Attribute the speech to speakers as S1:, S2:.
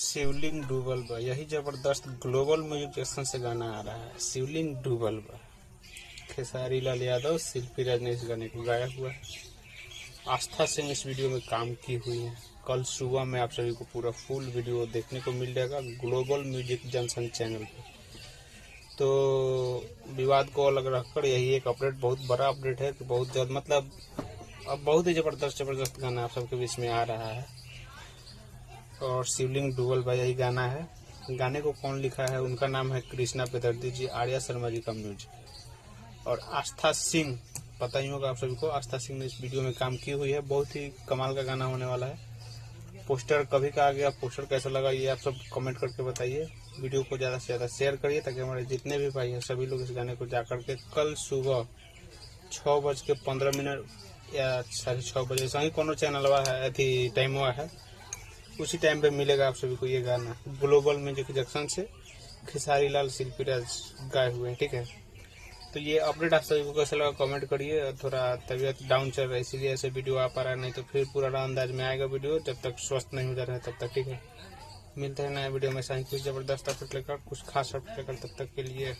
S1: शिवलिंग डूबल बा, यही जबरदस्त ग्लोबल म्यूजिक जंक्शन से गाना आ रहा है। शिवलिंग डूबल बा, खेसारी लाल यादव, शिल्पी राज ने इस गाने को गाया हुआ है। आस्था सिंह इस वीडियो में काम की हुई है। कल सुबह में आप सभी को पूरा फुल वीडियो देखने को मिल जाएगा ग्लोबल म्यूजिक जंक्शन चैनल पे। तो विवाद को अलग रखकर यही एक अपडेट, बहुत बड़ा अपडेट है कि बहुत जल्द, मतलब अब बहुत ही जबरदस्त गाना आप सबके बीच में आ रहा है। और शिवलिंग डूबल बा यही गाना है। गाने को कौन लिखा है, उनका नाम है कृष्णा पेदर्दी जी, आर्या शर्मा जी का म्यूजिक। और आस्था सिंह, पता ही होगा आप सभी को, आस्था सिंह ने इस वीडियो में काम की हुई है। बहुत ही कमाल का गाना होने वाला है। पोस्टर कभी का आ गया, पोस्टर कैसा लगा ये आप सब कमेंट करके बताइए। वीडियो को ज़्यादा से ज़्यादा शेयर करिए ताकि हमारे जितने भी भाई हैं सभी लोग इस गाने को जाकर के कल सुबह 6:15 या 6:30 ऐसा ही कोनो चैनल हुआ है, अथी टाइम हुआ है, उसी टाइम पे मिलेगा आप सभी को ये गाना ग्लोबल म्यूजिक जंक्शन से। खेसारी लाल, शिल्पी राज गाए हुए हैं, ठीक है। तो ये अपडेट आप सभी को कैसा लगा कमेंट करिए। थोड़ा तबीयत डाउन चल रहा है इसीलिए ऐसे वीडियो आ पा रहा है, नहीं तो फिर पूरा अंदाज में आएगा वीडियो जब तक स्वस्थ नहीं हो जा रहा है तब तक, ठीक है। मिलते हैं नया वीडियो में, साइंस कुछ जबरदस्त अपडेट लेकर, कुछ खास अपडेट लेकर, तब तक के लिए